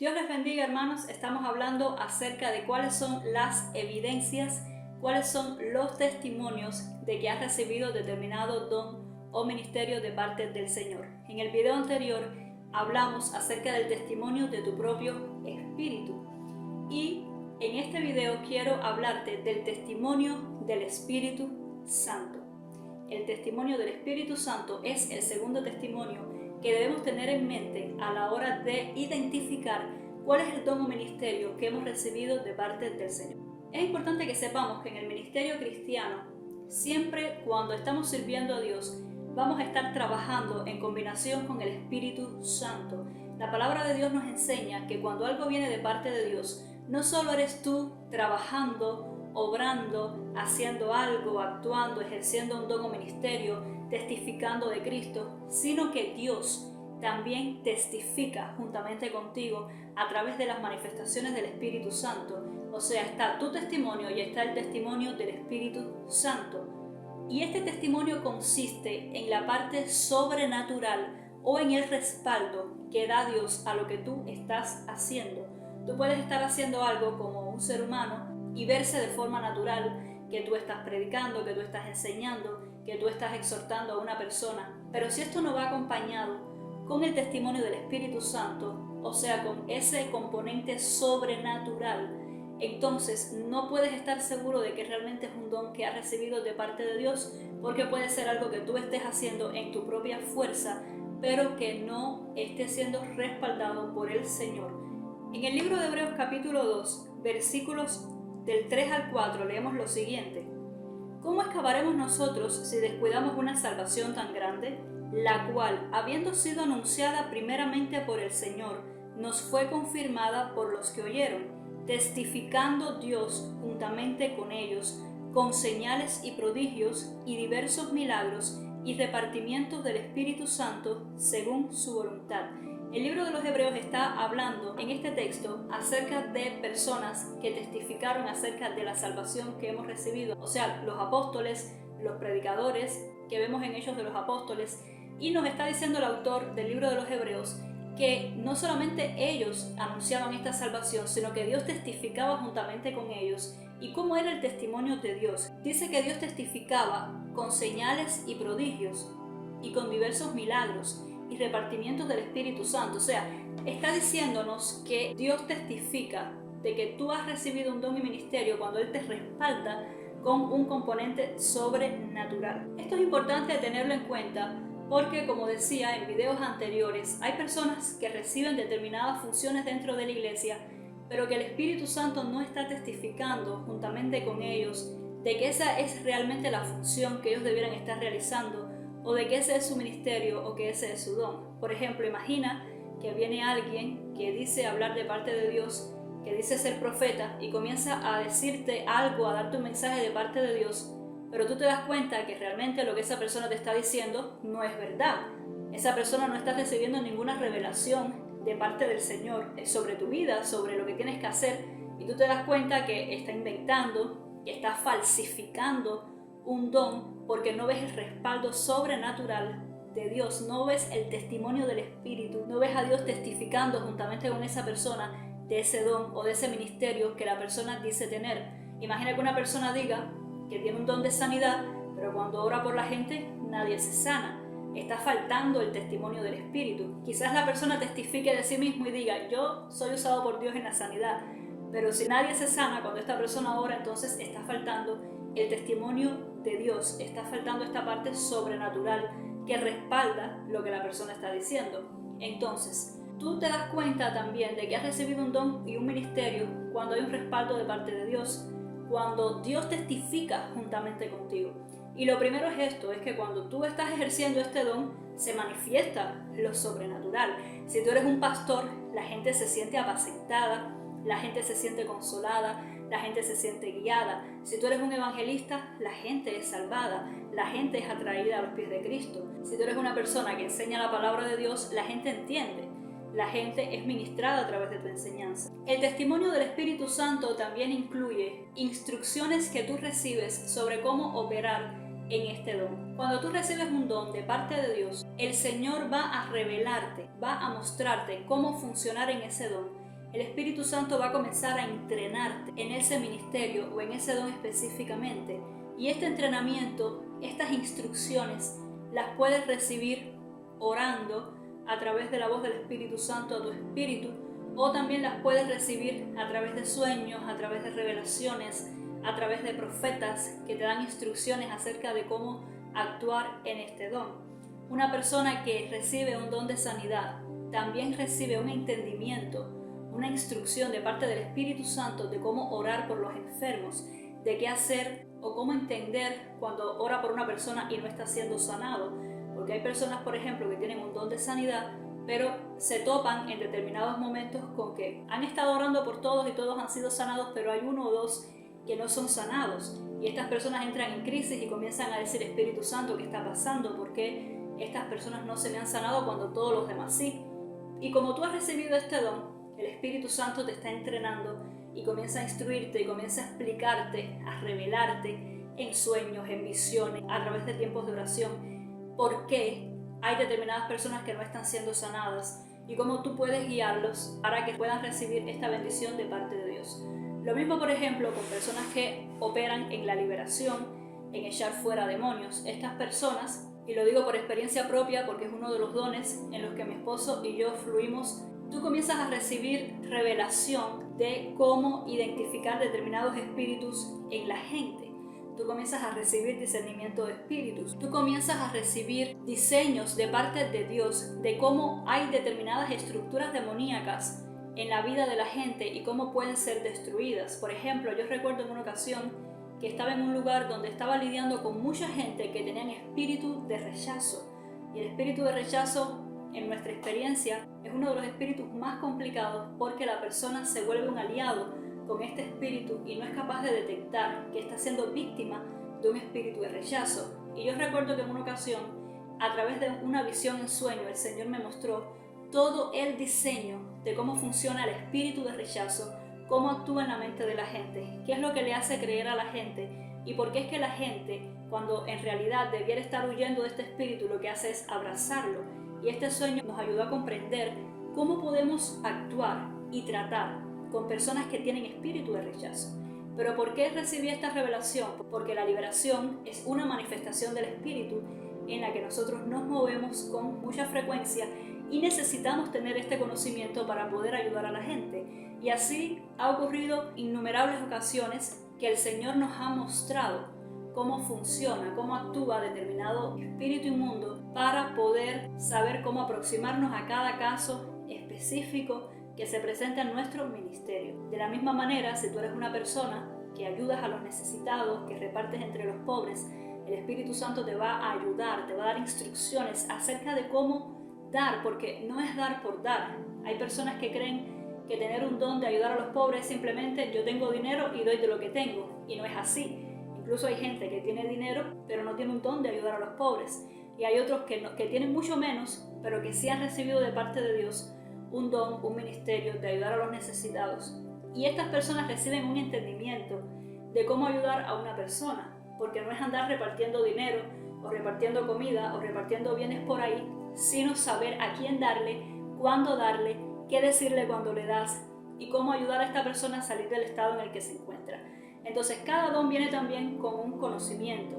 Dios les bendiga, hermanos. Estamos hablando acerca de cuáles son las evidencias, cuáles son los testimonios de que has recibido determinado don o ministerio de parte del Señor. En el video anterior hablamos acerca del testimonio de tu propio espíritu y en este video quiero hablarte del testimonio del Espíritu Santo. El testimonio del Espíritu Santo es el segundo testimonio que debemos tener en mente a la hora de identificar cuál es el don o ministerio que hemos recibido de parte del Señor. Es importante que sepamos que en el ministerio cristiano, siempre cuando estamos sirviendo a Dios, vamos a estar trabajando en combinación con el Espíritu Santo. La palabra de Dios nos enseña que cuando algo viene de parte de Dios, no solo eres tú trabajando, obrando, haciendo algo, actuando, ejerciendo un don o ministerio, testificando de Cristo, sino que Dios también testifica juntamente contigo a través de las manifestaciones del Espíritu Santo. O sea, está tu testimonio y está el testimonio del Espíritu Santo. Y este testimonio consiste en la parte sobrenatural o en el respaldo que da Dios a lo que tú estás haciendo. Tú puedes estar haciendo algo como un ser humano y verse de forma natural que tú estás predicando, que tú estás enseñando, que tú estás exhortando a una persona. Pero si esto no va acompañado con el testimonio del Espíritu Santo, o sea, con ese componente sobrenatural, entonces no puedes estar seguro de que realmente es un don que has recibido de parte de Dios, porque puede ser algo que tú estés haciendo en tu propia fuerza, pero que no esté siendo respaldado por el Señor. En el libro de Hebreos capítulo 2, versículos del 3 al 4 leemos lo siguiente: ¿Cómo excavaremos nosotros si descuidamos una salvación tan grande, la cual, habiendo sido anunciada primeramente por el Señor, nos fue confirmada por los que oyeron, testificando Dios juntamente con ellos, con señales y prodigios y diversos milagros y repartimientos del Espíritu Santo según su voluntad? El libro de los Hebreos está hablando en este texto acerca de personas que testificaron acerca de la salvación que hemos recibido, o sea, los apóstoles, los predicadores que vemos en Hechos de los Apóstoles, y nos está diciendo el autor del libro de los Hebreos que no solamente ellos anunciaban esta salvación, sino que Dios testificaba juntamente con ellos. ¿Y cómo era el testimonio de Dios? Dice que Dios testificaba con señales y prodigios y con diversos milagros y repartimientos del Espíritu Santo. O sea, está diciéndonos que Dios testifica de que tú has recibido un don y ministerio cuando Él te respalda con un componente sobrenatural. Esto es importante tenerlo en cuenta porque, como decía en videos anteriores, hay personas que reciben determinadas funciones dentro de la iglesia, pero que el Espíritu Santo no está testificando juntamente con ellos de que esa es realmente la función que ellos debieran estar realizando, o de que ese es su ministerio o que ese es su don. Por ejemplo, imagina que viene alguien que dice hablar de parte de Dios, que dice ser profeta y comienza a decirte algo, a darte un mensaje de parte de Dios, pero tú te das cuenta que realmente lo que esa persona te está diciendo no es verdad. Esa persona no está recibiendo ninguna revelación de parte del Señor sobre tu vida, sobre lo que tienes que hacer, y tú te das cuenta que está inventando, que está falsificando un don porque no ves el respaldo sobrenatural de Dios, no ves el testimonio del Espíritu, no ves a Dios testificando juntamente con esa persona de ese don o de ese ministerio que la persona dice tener. Imagina que una persona diga que tiene un don de sanidad, pero cuando ora por la gente nadie se sana. Está faltando el testimonio del Espíritu. Quizás la persona testifique de sí mismo y diga: yo soy usado por Dios en la sanidad, pero si nadie se sana cuando esta persona ora, entonces está faltando el testimonio de Dios, está faltando esta parte sobrenatural que respalda lo que la persona está diciendo. Entonces, tú te das cuenta también de que has recibido un don y un ministerio cuando hay un respaldo de parte de Dios, cuando Dios testifica juntamente contigo. Y lo primero es esto, es que cuando tú estás ejerciendo este don, se manifiesta lo sobrenatural. Si tú eres un pastor, la gente se siente apacentada, la gente se siente consolada, la gente se siente guiada. Si tú eres un evangelista, la gente es salvada, la gente es atraída a los pies de Cristo. Si tú eres una persona que enseña la palabra de Dios, la gente entiende, la gente es ministrada a través de tu enseñanza. El testimonio del Espíritu Santo también incluye instrucciones que tú recibes sobre cómo operar en este don. Cuando tú recibes un don de parte de Dios, el Señor va a revelarte, va a mostrarte cómo funcionar en ese don. el Espíritu Santo va a comenzar a entrenarte en ese ministerio o en ese don específicamente. Y este entrenamiento, estas instrucciones, las puedes recibir orando a través de la voz del Espíritu Santo a tu espíritu, o también las puedes recibir a través de sueños, a través de revelaciones, a través de profetas que te dan instrucciones acerca de cómo actuar en este don. Una persona que recibe un don de sanidad también recibe un entendimiento, una instrucción de parte del Espíritu Santo de cómo orar por los enfermos, de qué hacer o cómo entender cuando ora por una persona y no está siendo sanado. Porque hay personas, por ejemplo, que tienen un don de sanidad, pero se topan en determinados momentos con que han estado orando por todos y todos han sido sanados, pero hay uno o dos que no son sanados. Y estas personas entran en crisis y comienzan a decir: Espíritu Santo, ¿qué está pasando? ¿Por qué estas personas no se me han sanado cuando todos los demás sí? Y como tú has recibido este don, el Espíritu Santo te está entrenando y comienza a instruirte y comienza a explicarte, a revelarte en sueños, en visiones, a través de tiempos de oración, por qué hay determinadas personas que no están siendo sanadas y cómo tú puedes guiarlos para que puedan recibir esta bendición de parte de Dios. Lo mismo, por ejemplo, con personas que operan en la liberación, en echar fuera demonios. Estas personas, y lo digo por experiencia propia porque es uno de los dones en los que mi esposo y yo fluimos, tú comienzas a recibir revelación de cómo identificar determinados espíritus en la gente. Tú comienzas a recibir discernimiento de espíritus. Tú comienzas a recibir diseños de parte de Dios de cómo hay determinadas estructuras demoníacas en la vida de la gente y cómo pueden ser destruidas. Por ejemplo, yo recuerdo en una ocasión que estaba en un lugar donde estaba lidiando con mucha gente que tenían espíritu de rechazo. Y el espíritu de rechazo, en nuestra experiencia, es uno de los espíritus más complicados porque la persona se vuelve un aliado con este espíritu y no es capaz de detectar que está siendo víctima de un espíritu de rechazo. Y yo recuerdo que en una ocasión, a través de una visión en sueño, el Señor me mostró todo el diseño de cómo funciona el espíritu de rechazo, cómo actúa en la mente de la gente, qué es lo que le hace creer a la gente y por qué es que la gente, cuando en realidad debiera estar huyendo de este espíritu, lo que hace es abrazarlo. Y este sueño nos ayudó a comprender cómo podemos actuar y tratar con personas que tienen espíritu de rechazo. ¿Pero por qué recibí esta revelación? Porque la liberación es una manifestación del espíritu en la que nosotros nos movemos con mucha frecuencia y necesitamos tener este conocimiento para poder ayudar a la gente. Y así ha ocurrido innumerables ocasiones que el Señor nos ha mostrado cómo funciona, cómo actúa determinado espíritu inmundo para poder saber cómo aproximarnos a cada caso específico que se presenta en nuestro ministerio. De la misma manera, si tú eres una persona que ayudas a los necesitados, que repartes entre los pobres, el Espíritu Santo te va a ayudar, te va a dar instrucciones acerca de cómo dar, porque no es dar por dar. Hay personas que creen que tener un don de ayudar a los pobres es simplemente yo tengo dinero y doy de lo que tengo, y no es así. Incluso hay gente que tiene dinero pero no tiene un don de ayudar a los pobres, y hay otros que tienen mucho menos pero que sí han recibido de parte de Dios un don, un ministerio de ayudar a los necesitados. Y estas personas reciben un entendimiento de cómo ayudar a una persona, porque no es andar repartiendo dinero o repartiendo comida o repartiendo bienes por ahí, sino saber a quién darle, cuándo darle, qué decirle cuando le das y cómo ayudar a esta persona a salir del estado en el que se encuentra. Entonces cada don viene también con un conocimiento,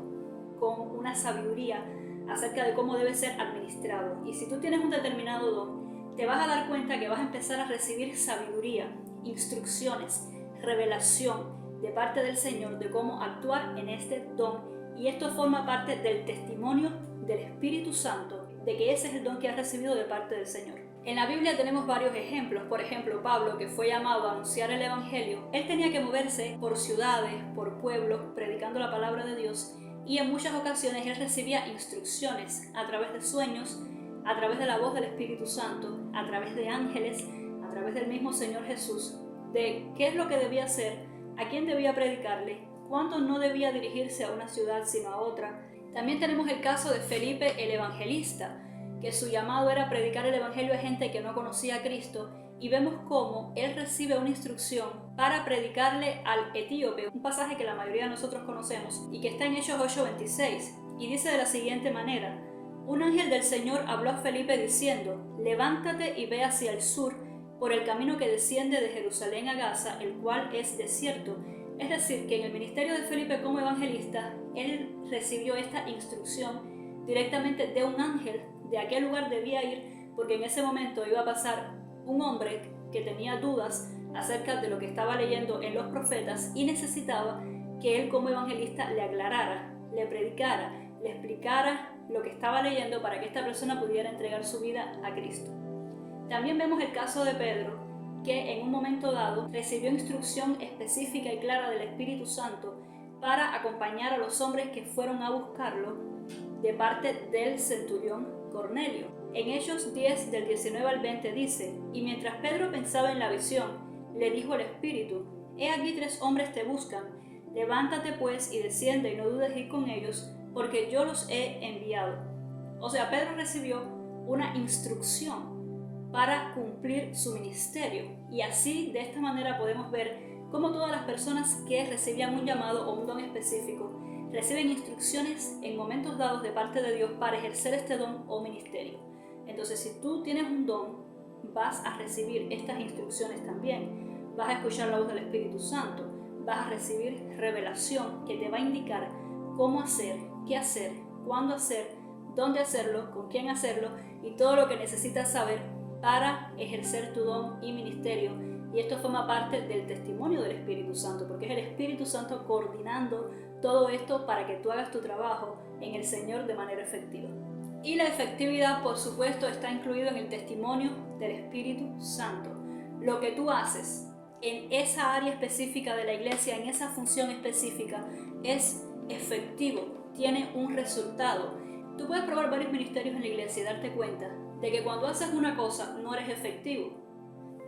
con una sabiduría acerca de cómo debe ser administrado. Y si tú tienes un determinado don, te vas a dar cuenta que vas a empezar a recibir sabiduría, instrucciones, revelación de parte del Señor de cómo actuar en este don. Y esto forma parte del testimonio del Espíritu Santo, de que ese es el don que has recibido de parte del Señor. En la Biblia tenemos varios ejemplos. Por ejemplo, Pablo, que fue llamado a anunciar el Evangelio, él tenía que moverse por ciudades, por pueblos, predicando la palabra de Dios, y en muchas ocasiones él recibía instrucciones a través de sueños, a través de la voz del Espíritu Santo, a través de ángeles, a través del mismo Señor Jesús, de qué es lo que debía hacer, a quién debía predicarle, cuándo no debía dirigirse a una ciudad sino a otra. También tenemos el caso de Felipe el Evangelista, que su llamado era predicar el Evangelio a gente que no conocía a Cristo, y vemos cómo él recibe una instrucción para predicarle al etíope, un pasaje que la mayoría de nosotros conocemos y que está en Hechos 8:26, y dice de la siguiente manera: un ángel del Señor habló a Felipe diciendo: levántate y ve hacia el sur, por el camino que desciende de Jerusalén a Gaza, el cual es desierto. Es decir, que en el ministerio de Felipe como evangelista, él recibió esta instrucción directamente de un ángel. De aquel lugar debía ir, porque en ese momento iba a pasar un hombre que tenía dudas acerca de lo que estaba leyendo en los profetas y necesitaba que él como evangelista le aclarara, le predicara, le explicara lo que estaba leyendo para que esta persona pudiera entregar su vida a Cristo. También vemos el caso de Pedro, que en un momento dado recibió instrucción específica y clara del Espíritu Santo para acompañar a los hombres que fueron a buscarlo de parte del centurión Cornelio. En Hechos 10, del 19 al 20 dice: y mientras Pedro pensaba en la visión, le dijo el Espíritu: he aquí 3 hombres te buscan, levántate pues y desciende y no dudes ir con ellos, porque yo los he enviado. O sea, Pedro recibió una instrucción para cumplir su ministerio, y así de esta manera podemos ver cómo todas las personas que recibían un llamado o un don específico reciben instrucciones en momentos dados de parte de Dios para ejercer este don o ministerio. Entonces, si tú tienes un don, vas a recibir estas instrucciones también, vas a escuchar la voz del Espíritu Santo, vas a recibir revelación que te va a indicar cómo hacer, qué hacer, cuándo hacer, dónde hacerlo, con quién hacerlo y todo lo que necesitas saber para ejercer tu don y ministerio. Y esto forma parte del testimonio del Espíritu Santo, porque es el Espíritu Santo coordinando todo esto para que tú hagas tu trabajo en el Señor de manera efectiva. Y la efectividad, por supuesto, está incluido en el testimonio del Espíritu Santo. Lo que tú haces en esa área específica de la iglesia, en esa función específica, es efectivo, tiene un resultado. Tú puedes probar varios ministerios en la iglesia y darte cuenta de que cuando haces una cosa no eres efectivo.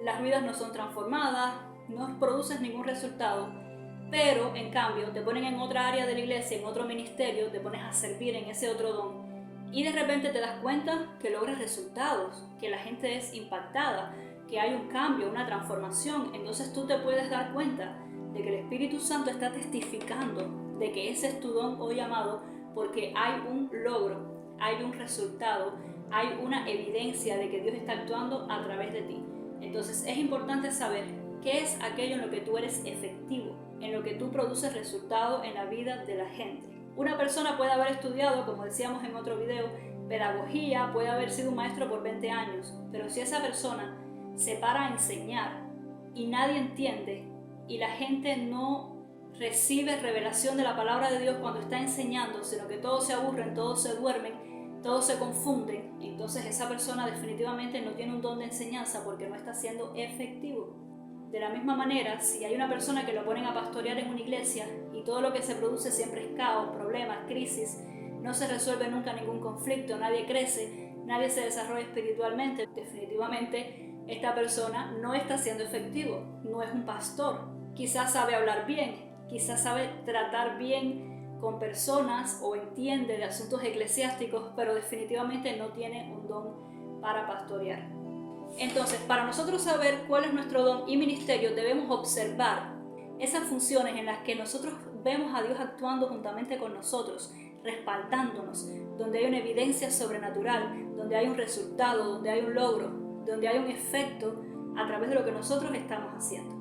Las vidas no son transformadas, no produces ningún resultado, pero en cambio te ponen en otra área de la iglesia, en otro ministerio, te pones a servir en ese otro don y de repente te das cuenta que logras resultados, que la gente es impactada, que hay un cambio, una transformación. Entonces tú te puedes dar cuenta de que el Espíritu Santo está testificando de que ese es tu don o llamado, porque hay un logro, hay un resultado, hay una evidencia de que Dios está actuando a través de ti. Entonces es importante saber qué es aquello en lo que tú eres efectivo, en lo que tú produces resultado en la vida de la gente. Una persona puede haber estudiado, como decíamos en otro video, pedagogía, puede haber sido un maestro por 20 años, pero si esa persona se para a enseñar y nadie entiende y la gente no recibe revelación de la palabra de Dios cuando está enseñando, sino que todos se aburren, todos se duermen, todos se confunden, entonces esa persona definitivamente no tiene un don de enseñanza porque no está siendo efectivo. De la misma manera, si hay una persona que lo ponen a pastorear en una iglesia y todo lo que se produce siempre es caos, problemas, crisis, no se resuelve nunca ningún conflicto, nadie crece, nadie se desarrolla espiritualmente, definitivamente esta persona no está siendo efectivo, no es un pastor. Quizás sabe hablar bien, quizás sabe tratar bien con personas o entiende de asuntos eclesiásticos, pero definitivamente no tiene un don para pastorear. Entonces, para nosotros saber cuál es nuestro don y ministerio, debemos observar esas funciones en las que nosotros vemos a Dios actuando juntamente con nosotros, respaldándonos, donde hay una evidencia sobrenatural, donde hay un resultado, donde hay un logro, donde hay un efecto a través de lo que nosotros estamos haciendo.